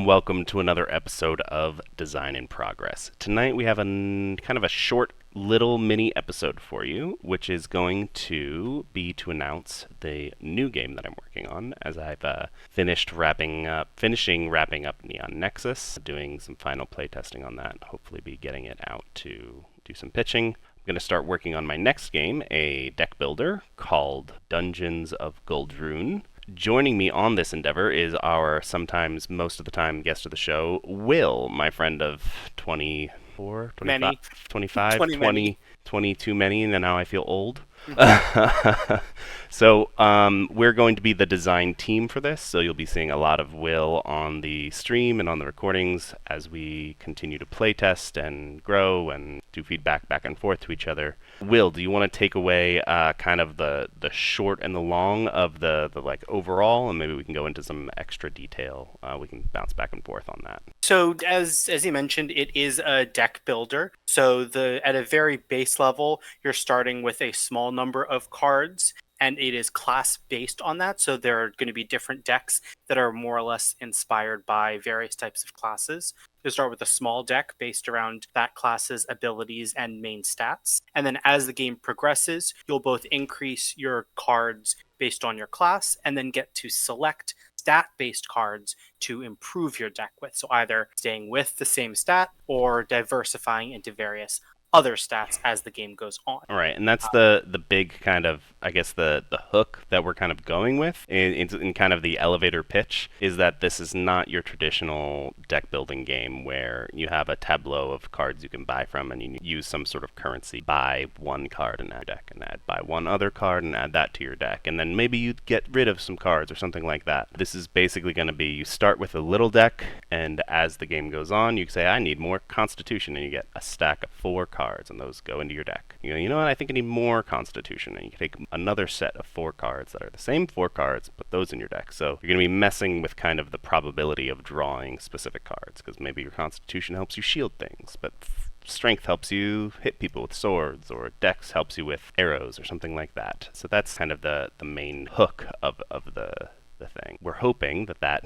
Welcome to another episode of Design in Progress. Tonight we have kind of a short little mini episode for you, which is going to be to announce the new game that I'm working on, as I've finishing wrapping up Neon Nexus, doing some final playtesting on that, and hopefully be getting it out to do some pitching. I'm going to start working on my next game, a deck builder called Dungeons of Gul-Drun. Joining me on this endeavor is our sometimes, most of the time, guest of the show, Will, my friend of 24, 25, Many. 25, 20 many. 20 too many, and now I feel old. So we're going to be the design team for this, so you'll be seeing a lot of Will on the stream and on the recordings as we continue to playtest and grow and do feedback back and forth to each other. Will, do you want to take away kind of the short and the long of the like overall, and maybe we can go into some extra detail. We can bounce back and forth on that. So as you mentioned, it is a deck builder. So at a very base level, you're starting with a small number of cards, and it is class based on that. So there are going to be different decks that are more or less inspired by various types of classes. You start with a small deck based around that class's abilities and main stats. And then as the game progresses, you'll both increase your cards based on your class and then get to select stat-based cards to improve your deck with. So either staying with the same stat or diversifying into various other stats as the game goes on. All right, and that's the big kind of, I guess, the hook that we're kind of going with in kind of the elevator pitch, is that this is not your traditional deck building game where you have a tableau of cards you can buy from and you use some sort of currency, buy one card and add deck, and buy one other card and add that to your deck, and then maybe you get rid of some cards or something like that. This is basically going to be, you start with a little deck, and as the game goes on, you say, I need more Constitution, and you get a stack of 4 cards, and those go into your deck. You go, you know what, I think I need more Constitution, and you can take another set of 4 cards that are the same 4 cards, put those in your deck. So you're going to be messing with kind of the probability of drawing specific cards, because maybe your Constitution helps you shield things, but Strength helps you hit people with swords, or Dex helps you with arrows, or something like that. So that's kind of the main hook of the thing. We're hoping that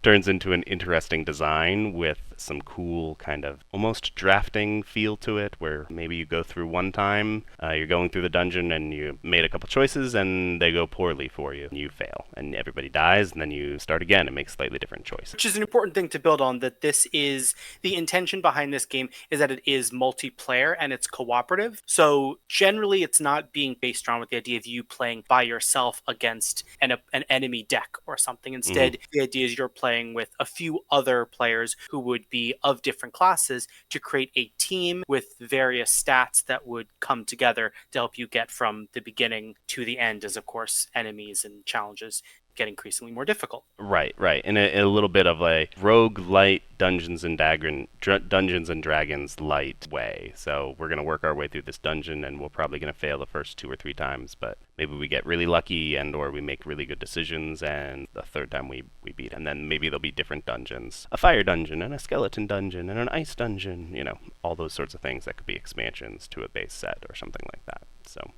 turns into an interesting design with some cool kind of almost drafting feel to it, where maybe you go through one time, you're going through the dungeon and you made a couple choices and they go poorly for you. You fail and everybody dies, and then you start again and make slightly different choices. Which is an important thing to build on, that this is, the intention behind this game is that it is multiplayer and it's cooperative. So generally it's not being based around with the idea of you playing by yourself against an enemy deck or something. Instead, the idea is you're playing with a few other players who would be of different classes to create a team with various stats that would come together to help you get from the beginning to the end, as of course enemies and challenges get increasingly more difficult. Right. In a little bit of a rogue light Dungeons and Dragons light way. So we're going to work our way through this dungeon, and we're probably going to fail the first 2 or 3 times, but maybe we get really lucky and or we make really good decisions, and the third time we beat. And then maybe there'll be different dungeons. A fire dungeon and a skeleton dungeon and an ice dungeon, all those sorts of things that could be expansions to a base set or something like that. So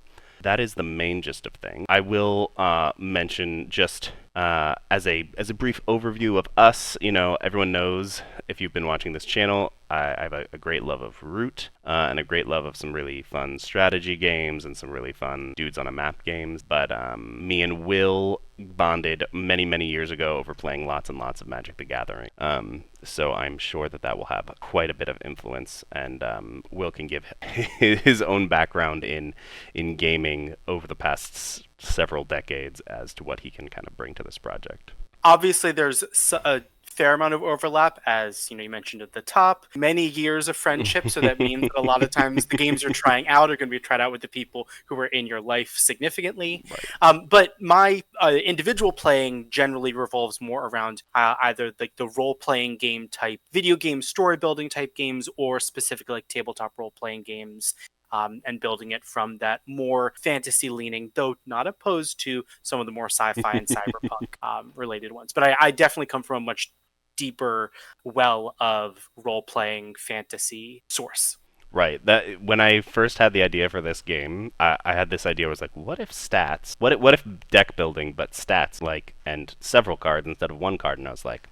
that is the main gist of things. I will mention just as a brief overview of us. Everyone knows, if you've been watching this channel, I have a great love of Root and a great love of some really fun strategy games and some really fun dudes on a map games. But me and Will bonded many years ago over playing lots and lots of Magic the Gathering. So I'm sure that will have quite a bit of influence, and Will can give his own background in gaming over the past several decades as to what he can kind of bring to this project. Obviously, there's a fair amount of overlap, as you mentioned at the top. Many years of friendship, so that means that a lot of times the games you're trying out are going to be tried out with the people who are in your life significantly. Right. But my individual playing generally revolves more around either like the role-playing game type, video game story building type games, or specifically like tabletop role-playing games. And building it from that more fantasy leaning, though not opposed to some of the more sci-fi and cyberpunk related ones. But I definitely come from a much deeper well of role-playing fantasy source. Right. That when I first had the idea for this game, I had this idea. I was like, what if stats? What if deck building, but stats like and several cards instead of one card? And I was like,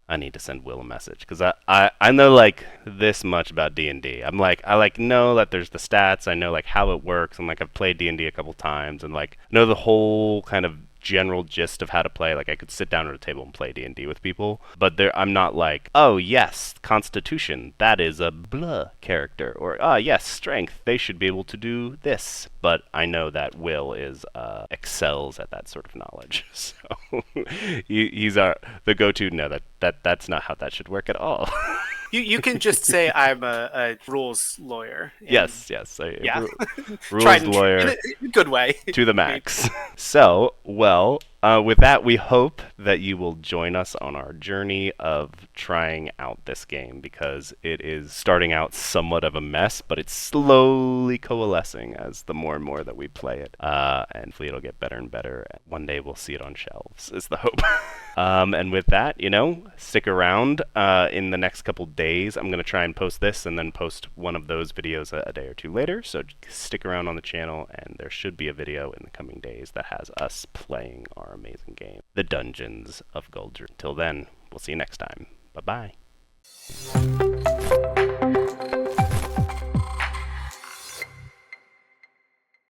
I need to send Will a message because I know like this much about D&D. I'm like I like know that there's the stats. I know like how it works. And like I've played D&D a couple times and like know the whole kind of general gist of how to play. Like I could sit down at a table and play D&D with people, but there I'm not like, oh yes, Constitution, that is a blah character, or ah yes, Strength, they should be able to do this. But I know that Will is excels at that sort of knowledge, so he's our the go-to. No, that's not how that should work at all. You can just say I'm a rules lawyer. Yes, Yeah. rules Tried lawyer in a good way. to the max. So, well, with that, we hope that you will join us on our journey of trying out this game because it is starting out somewhat of a mess, but it's slowly coalescing as the more and more that we play it. And hopefully it'll get better and better. One day we'll see it on shelves, is the hope. And with that, stick around. In the next couple days, I'm going to try and post this and then post one of those videos a day or two later. So stick around on the channel, and there should be a video in the coming days that has us playing our amazing game, the Dungeons of Gul-Drun. Till then, we'll see you next time. Bye-bye.